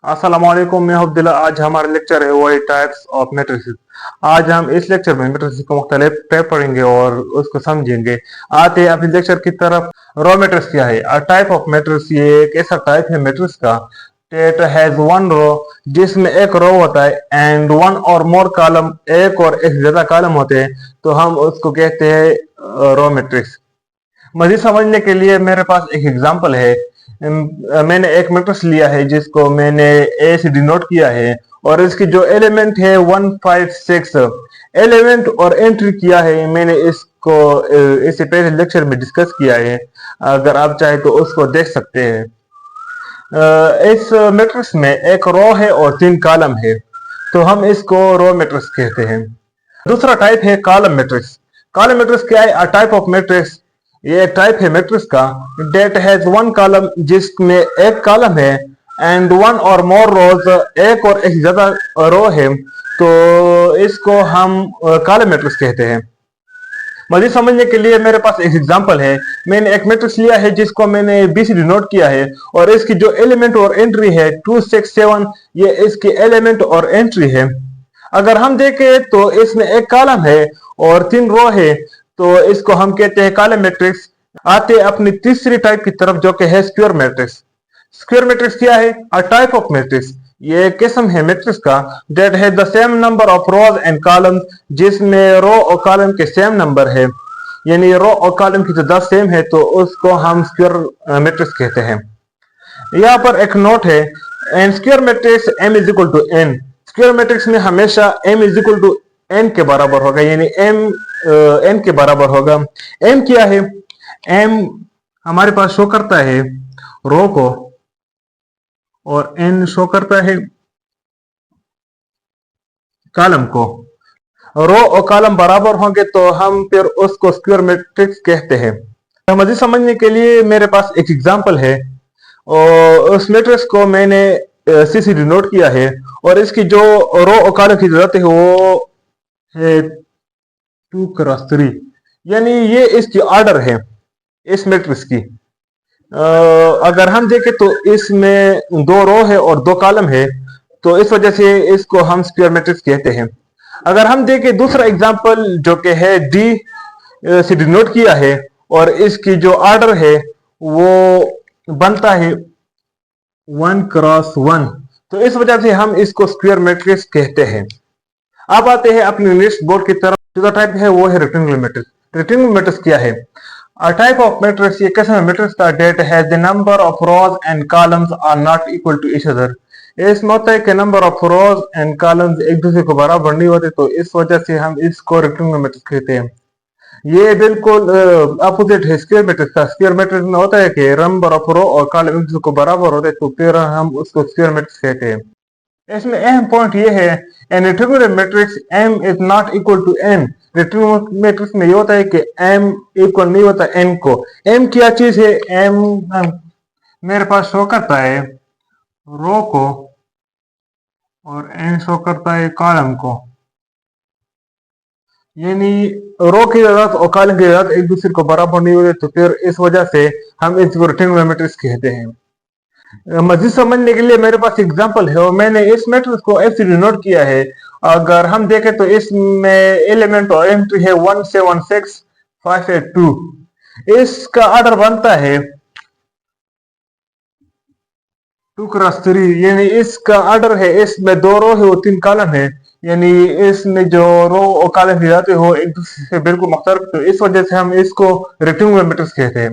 अस्सलामुअलैकुम, मैं अब्दुल्ला। आज हमारा लेक्चर है वही टाइप्स ऑफ मैट्रिसेस। आज हम इस लेक्चर में मैट्रिसेस को मुख्तलिफ टाइप पढ़ेंगे और उसको समझेंगे। आते हैं अपने लेक्चर की तरफ। रॉ मैट्रिक्स क्या है? अ टाइप ऑफ मैट्रिक्स, ये एक ऐसा टाइप है मैट्रिक्स का that हैज वन रो, जिसमें एक रो होता है, एंड वन और मोर कॉलम, एक और एक ज्यादा कॉलम होते हैं, तो हम उसको कहते हैं रॉ मैट्रिक्स। मजीद समझने के लिए मेरे पास एक एग्जांपल है। मैंने एक मैट्रिक्स लिया है जिसको मैंने ए से डिनोट किया है, और इसकी जो एलिमेंट है 156 एलिमेंट और एंट्री किया है। मैंने इसको इससे पहले लेक्चर में डिस्कस किया है, अगर आप चाहे तो उसको देख सकते हैं। इस मैट्रिक्स में एक रो है और 3 कॉलम है, तो हम इसको रो मैट्रिक्स कहते हैं। दूसरा टाइप है कॉलम मैट्रिक्स। कॉलम मैट्रिक्स क्या है? अ टाइप ऑफ मैट्रिक्स, ये एक टाइप है मैट्रिक्स का डेट हैज वन कॉलम, जिसमें एक कॉलम है, एंड वन और मोर रोज, एक और एक ज्यादा रो है, तो इसको हम कॉलम मैट्रिक्स कहते हैं। मजीद समझने के लिए मेरे पास एक एग्जांपल है। मैंने एक मैट्रिक्स लिया है जिसको मैंने बी से डिनोट किया है, और इसकी जो एलिमेंट और एंट्री है 267, ये इसकी एलिमेंट और एंट्री है। अगर हम देखें तो इसमें एक कॉलम है और 3 रो है, तो इसको हम कहते हैं कॉलम मैट्रिक्स। आते अपनी तीसरी टाइप की तरफ, जो कि है स्क्वायर मैट्रिक्स। स्क्वायर मैट्रिक्स क्या है? अ टाइप ऑफ मैट्रिक्स, ये एक किस्म है मैट्रिक्स का that has the same number of rose and columns, जिसमें रो और कॉलम के सेम नंबर है, यानी रो और कॉलम की तादाद सेम है, तो उसको हम स्क्वायर मैट्रिक्स कहते हैं। यहाँ पर एक नोट है, an square matrix m is equal to n। Square matrix में हमेशा m is equal to n के बराबर होगा, यानी m n के बराबर होगा। m क्या है? m हमारे पास शो करता है रो को, और n शो करता है कॉलम को। रो और कॉलम बराबर होंगे तो हम फिर उसको स्क्वायर मैट्रिक्स कहते हैं। मजीद समझने के लिए मेरे पास एक एग्जांपल है, और उस मैट्रिक्स को मैंने सी से डिनोट किया है, और इसकी जो रो और कॉलम की जरूरत है वो है 2x3, यानी ये इसकी ऑर्डर है इस मैट्रिक्स की। अगर हम देखें तो इसमें 2 रो है और 2 कॉलम है, तो इस वजह से इसको हम स्क्वायर मैट्रिक्स कहते हैं। अगर हम देखें दूसरा एग्जांपल, जो कि है डी से डिनोट किया है, और इसकी जो ऑर्डर है वो बनता है 1x1, तो इस वजह से हम इसको स्क्वायर मैट्रिक्स कहते हैं। अब आते हैं अपने नेक्स्ट बोर्ड की तरफ। दूसरा टाइप है वो है रेक्टेंगुलर मैट्रिक्स। रेक्टेंगुलर मैट्रिक्स क्या है? A type of matrix, ये कैसा मैट्रिक्स का डेट है the number of rows and columns are not equal to each other। इसमें होता है कि number of rose and columns एक दूसरे को बराबर नहीं होते, तो इस वजह से हम इसको रेक्टेंगुलर मैट्रिक्स कहते हैं। ये बिल्कुल अपोजिट है स्क्वायर मैट्रिक्स का। स्क्वायर मैट्रिक्स में होता है कि नंबर ऑफ रो और कॉलम एक दूसरे को बराबर होते हैं, तो फिर हम उसको स्क्वायर मैट्रिक्स कहते हैं। इसमें अहम पॉइंट ये है, an rectangular matrix m is not equal to n। Rectangular matrix में ये होता है कि m इक्वल नहीं होता n को। m क्या चीज है? m मेरे पास शो करता है रो को, और n शो करता है कॉलम को, यानी रो की तादाद और कॉलम की तादाद एक दूसरे को बराबर नहीं होते, तो फिर इस वजह से हम इसको रेक्टेंगुलर मैट्रिक्स कहते हैं। मजीद समझने के लिए मेरे पास एग्जांपल है, और मैंने इस मैट्रिक्स को एफ से डिनोट किया है। अगर हम देखें तो इसमें एलिमेंट और एंट्री है 176582। इसका ऑर्डर बनता है 2x3, यानी इसका ऑर्डर है, इसमें 2 रो है और 3 कॉलम है, यानी इसमें जो रो और कॉलम की जाते हो एक दूसरे से बिल्कुल मुख्तलिफ, तो इस वजह से हम इसको रेक्टेंगुलर मैट्रिक्स कहते हैं।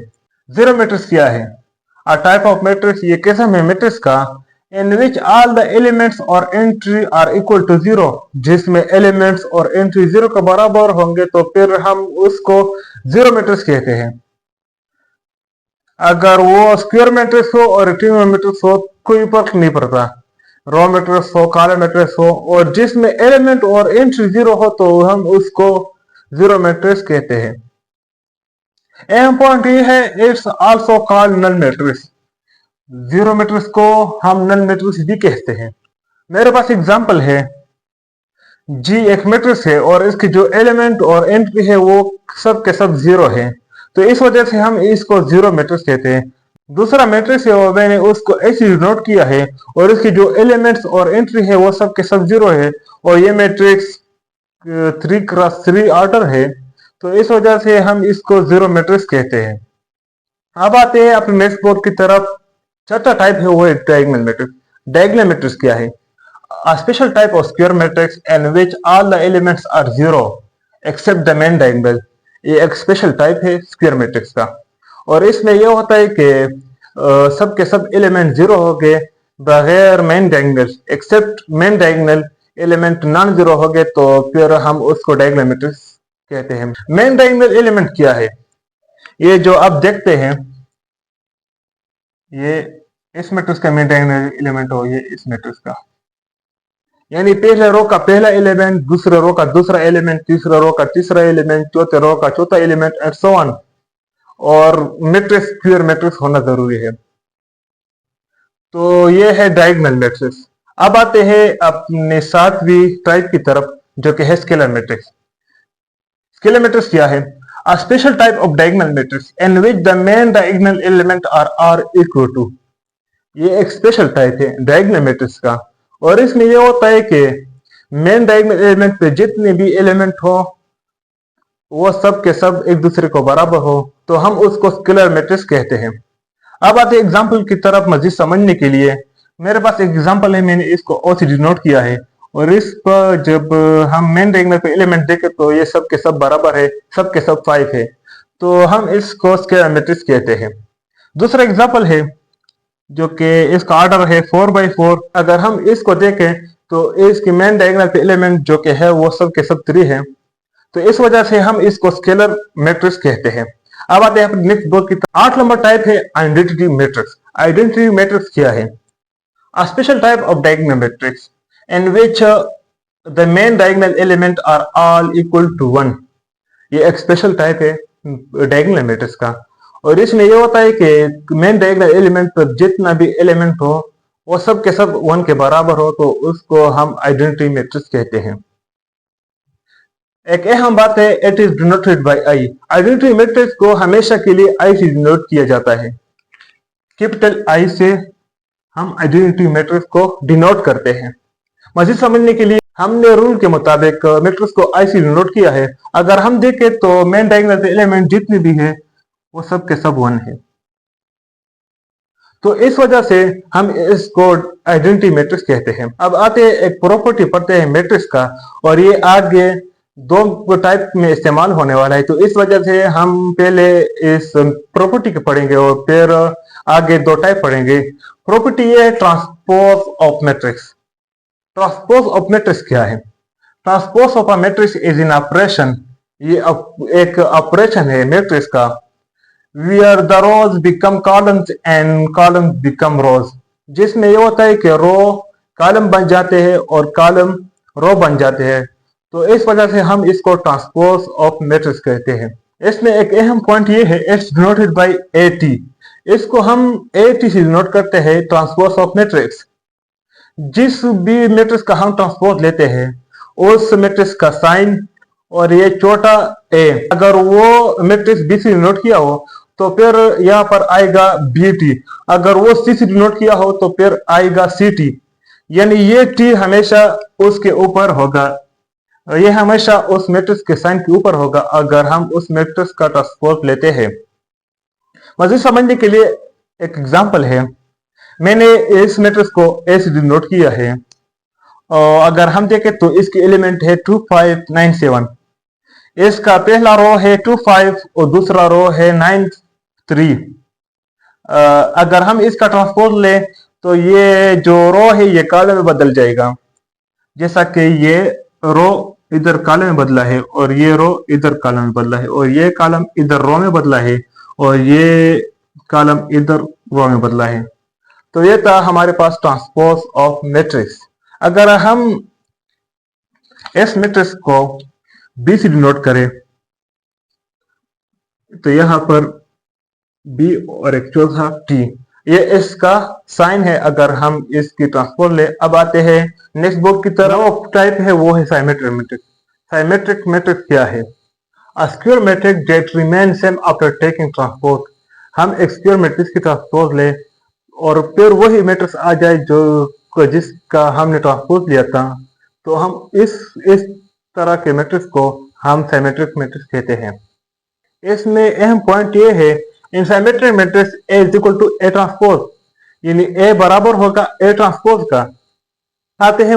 जीरो मैट्रिक्स क्या है? A type of matrix, ये किस्म है मैट्रिक्स का in which all the elements और entry are equal to 0, जिसमें एलिमेंट्स और एंट्री 0 के बराबर होंगे, तो फिर हम उसको जीरो मैट्रिक्स कहते हैं। अगर वो स्क्वायर मैट्रिक्स हो और रेक्टेंगुलर मैट्रिक्स हो, कोई फर्क नहीं पड़ता। रो मैट्रिक्स हो, कॉलम मैट्रिक्स हो, और जिसमें एलिमेंट और एंट्री 0 हो, तो हम उसको जीरो मैट्रिक्स कहते हैं। अहम पॉइंट ये है, it's also called null matrix. Zero matrix को हम नल मैट्रिक्स भी कहते हैं। मेरे पास एग्जांपल है, जी एक मैट्रिक्स है और इसके जो एलिमेंट और एंट्री है वो सब के सब 0 है, तो इस वजह से हम इसको जीरो मैट्रिक्स कहते हैं। दूसरा मैट्रिक्स है और मैंने उसको ऐसे नोट किया है और इसकी जो एलिमेंट्स और एंट्री है वो सब के सब जीरो है और ये मैट्रिक्स 3x3 ऑर्डर है, तो इस वजह से हम इसको जीरो मैट्रिक्स कहते हैं। अब आते हैं अपने नेक्स्ट बोर्ड की तरफ। चौथा टाइप है वो है डायगोनल मैट्रिक्स। डायगोनल मैट्रिक्स क्या है? A special type of square matrix in which all the elements are zero except the main diagonal। ये एक स्पेशल टाइप है स्क्वायर मैट्रिक्स का और इसमें यह होता है कि सब के सब एलिमेंट जीरो हो गए बगैर main diagonal, except main diagonal element non zero हो गए तो फिर हम उसको डायगोनल मैट्रिक्स कहते हैं। मेन डायगोनल एलिमेंट क्या है? ये जो आप देखते हैं ये इस मैट्रिक्स का मेन डायगोनल एलिमेंट हो, ये इस मैट्रिक्स का, यानी पहले रो का पहला एलिमेंट, दूसरे रो का दूसरा एलिमेंट, तीसरे रो का तीसरा एलिमेंट, चौथे रो का चौथा एलिमेंट एंड सो ऑन। और मैट्रिक्स स्क्वायर मैट्रिक्स होना जरूरी है। तो ये है डायगोनल मैट्रिक्स। अब आते हैं अपने सातवीं टाइप की तरफ जो कि है स्केलर मैट्रिक्स। स्केलर मैट्रिक्स क्या है? A special type of diagonal matrix in which the main diagonal element are equal to। ये एक स्पेशल टाइप है डायगोनल मैट्रिक्स का और इसमें यह होता है कि मेन डायगोनल एलिमेंट पे जितने भी एलिमेंट हो वो सब के सब एक दूसरे को बराबर हो तो हम उसको स्केलर मैट्रिक्स कहते हैं। अब आते एग्जांपल की तरफ मजीद समझने के लिए। मेरे पास एक एग्जांपल है, मैंने इसको ओसीडी नोट किया है और इस पर जब हम मेन डायगोनल पे एलिमेंट देखें तो ये सब के सब बराबर है, सब के सब 5 है, तो हम इसको स्केलर मैट्रिक्स कहते हैं। दूसरा एग्जांपल है जो कि इसका ऑर्डर है 4x4। अगर हम इसको देखें तो इसकी मेन डायगोनल पे एलिमेंट जो कि है वो सब के सब 3 है, तो इस वजह से हम इसको स्केलर मैट्रिक्स कहते हैं। अब आते हैं नेक्स्ट बोर्ड की तरफ। 8 नंबर टाइप है आइडेंटिटी मैट्रिक्स। आइडेंटिटी मैट्रिक्स क्या है? A special type of diagonal matrix in which the main diagonal element are all equal to 1। ये एक स्पेशल टाइप है डायगोनल मैट्रिक्स का और इसमें ये होता है कि मेन डायगोनल एलिमेंट पर जितना भी एलिमेंट हो वो सब के सब 1 के बराबर हो तो उसको हम आइडेंटिटी मैट्रिक्स कहते हैं। एक अहम बात है, it is denoted by I. Identity matrix को हमेशा के लिए आई से डिनोट किया जाता है। कैपिटल आई से हम आइडेंटिटी मैट्रिक्स को डिनोट करते हैं। मजीद समझने के लिए हमने रूल के मुताबिक मैट्रिक्स को आई से डिनोट किया है। अगर हम देखें तो मेन डायगोनल एलिमेंट जितने भी है वो सब के सब 1 है, तो इस वजह से हम इसको आइडेंटिटी मैट्रिक्स कहते हैं। अब आते हैं एक प्रॉपर्टी पढ़ते हैं मैट्रिक्स का और ये आगे 2 टाइप में इस्तेमाल होने वाला है, तो इस वजह से हम पहले इस प्रॉपर्टी के पढ़ेंगे और फिर आगे 2 टाइप पढ़ेंगे। प्रॉपर्टी ये है transpose of matrix. Transpose of matrix क्या है? Transpose of a matrix is in operation. ये एक ऑपरेशन है मैट्रिक्स का where the rows become columns and columns become rows, जिसमें ये होता है कि रो कॉलम बन जाते हैं और कॉलम रो बन जाते हैं, तो इस वजह से हम इसको ट्रांसपोज ऑफ मैट्रिक्स कहते हैं। इसमें एक अहम पॉइंट ये है, इट्स डिनोटेड बाय एटी। इसको हम एटी से डिनोट करते हैं ट्रांसपोज ऑफ मैट्रिक्स। जिस भी मैट्रिक्स का हम ट्रांसपोज लेते हैं उस मैट्रिक्स का साइन और ये छोटा ए, अगर वो मैट्रिक्स बी से डिनोट किया हो तो फिर यहाँ पर आएगा बी टी, अगर वो सी से डिनोट किया हो तो फिर आएगा सी टी, यानी ये टी हमेशा उसके ऊपर होगा, ये हमेशा उस मैट्रिक्स के साइन के ऊपर होगा अगर हम उस मैट्रिक्स का ट्रांसपोज लेते हैं। मजीद समझने के लिए एक एग्जांपल है, मैंने इस मैट्रिक्स को ए से डिनोट किया है और अगर हम देखें तो इसके एलिमेंट है 2 5 9 7। इसका पहला रो है 2 5 और दूसरा रो है 9 3। अगर हम इसका ट्रांसपोज लें तो ये जो रो है ये कॉलम में बदल जाएगा, जैसा कि ये रो इधर कॉलम में बदला है और ये रो इधर कॉलम में बदला है और ये कॉलम इधर रो में बदला है और ये कॉलम इधर रो में बदला है। तो ये था हमारे पास ट्रांसपोज ऑफ मैट्रिक्स। अगर हम इस मैट्रिक्स को बी से डिनोट करें तो यहां पर बी और एक चौथा टी, ये इसका साइन है अगर हम इसकी ट्रांसपोज ले। अब आते हैं नेक्स्ट बोर्ड की तरफ। टाइप है वो है साइमेट्रिक मैट्रिक्स। साइमेट्रिक मैट्रिक्स क्या है? A square matrix that remains same after taking transpose। हम एक स्क्वायर मैट्रिक्स की ट्रांसपोज ले और फिर वही मैट्रिक्स आ जाए जो जिसका हमने ट्रांसपोज लिया था, तो हम इस तरह के मैट्रिक्स को हम सिमेट्रिक मैट्रिक्स कहते हैं। इसमें अहम पॉइंट ये है, in symmetric matrix A is equal to A transpose, यानी ए बराबर होगा ए ट्रांसपोज का। आते हैं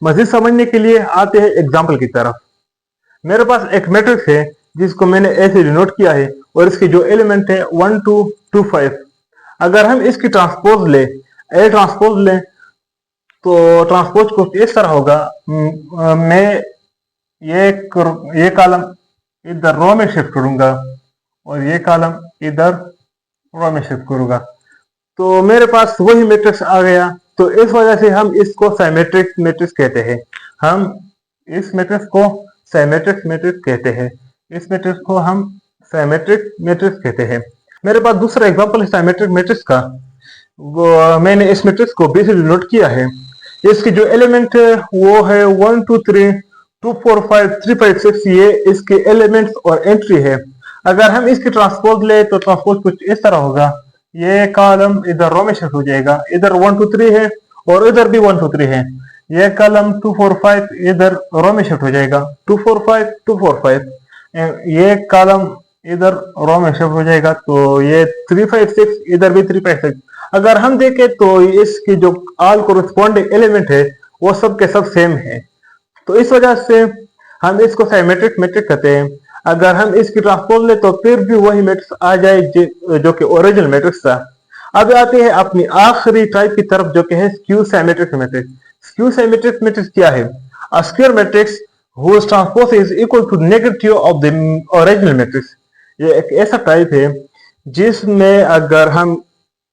मजीद समझने के लिए आते हैं एग्जाम्पल की तरफ। मेरे पास एक मैट्रिक्स है जिसको मैंने ऐसे डिनोट किया है और इसके जो एलिमेंट है 1 2 2 5। अगर हम इसकी ट्रांसपोज ले ए ट्रांसपोज ले तो ट्रांसपोज कुछ इस तरह होगा। मैं ये कॉलम इधर रो में शिफ्ट करूंगा और ये कॉलम इधर रो में शिफ्ट करूंगा, तो मेरे पास वही मैट्रिक्स आ गया। तो इस वजह से हम इसको सिमेट्रिक मैट्रिक्स कहते हैं। हम इस मैट्रिक्स को सिमेट्रिक मैट्रिक्स कहते हैं। इस मैट्रिक्स को हम सिमेट्रिक मैट्रिक्स कहते हैं। मेरे पास दूसरा एग्जांपल है सिमेट्रिक मैट्रिक्स का। वो मैंने इस मैट्रिक्स को बी से डिनोट किया है। इसके जो एलिमेंट है वो है 1 2 3 2 4 5 3 5 6। ये इसके एलिमेंट्स और एंट्री है। अगर हम इसकी ट्रांसपोज ले तो ट्रांसपोज कुछ इस तरह होगा। ये कॉलम इधर रो में शिफ्ट हो जाएगा, इधर 1 2 3 है और इधर भी 1 2 3 है। ये कॉलम 2 4 5 इधर रो में शिफ्ट हो जाएगा, 2 4 5 2 4 5। ये कॉलम इधर रो में शिफ्ट हो जाएगा, तो ये 3 5 6 इधर भी 3 5 6। अगर हम देखें तो इसकी जो ऑल कोरिस्पोंडिंग एलिमेंट है वो सब के सब सेम है, तो इस वजह से हम इसको सिमेट्रिक मैट्रिक्स कहते हैं। अगर हम इसकी ट्रांसपोज ले तो फिर भी वही मैट्रिक्स आ जाए जो कि ओरिजिनल मैट्रिक्स था। अब आते हैं अपनी आखिरी टाइप की तरफ जो कि है skew symmetric matrix. Skew symmetric matrix क्या है? A square matrix whose transpose is equal to negative of the original matrix। ये एक ऐसा टाइप है जिसमें अगर हम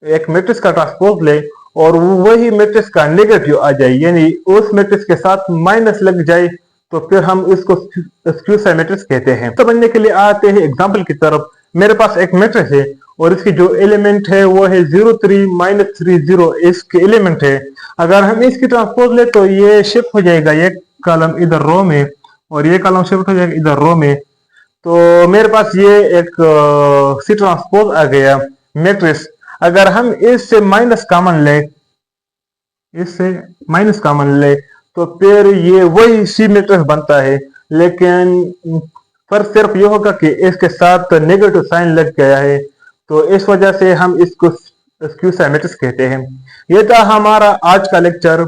एक मैट्रिक्स का ट्रांसपोज ले और वही मैट्रिक्स का नेगेटिव आ जाए, यानी उस मैट्रिक्स के साथ माइनस लग जाए, तो फिर हम इसको स्क्यू सिमेट्रिक्स कहते हैं। समझने के लिए आते हैं एग्जांपल की तरफ। मेरे पास एक मैट्रिक्स है और इसकी जो एलिमेंट है वो है 0 3 -3 0। इसके एलिमेंट है। अगर हम इसकी ट्रांसपोज ले तो ये शिफ्ट हो जाएगा, ये कॉलम इधर रो में और ये कॉलम शिफ्ट हो जाएगा इधर रो में। तो मेरे पास ये एक सी ट्रांसपोज आ गया मैट्रिक्स। अगर हम इससे माइनस कॉमन ले तो फिर ये वही सी मैट्रिक्स बनता है, लेकिन पर सिर्फ ये होगा कि इसके साथ नेगेटिव साइन लग गया है, तो इस वजह से हम इसको स्क्यू सिमेट्रिक्स कहते हैं। ये था हमारा आज का लेक्चर।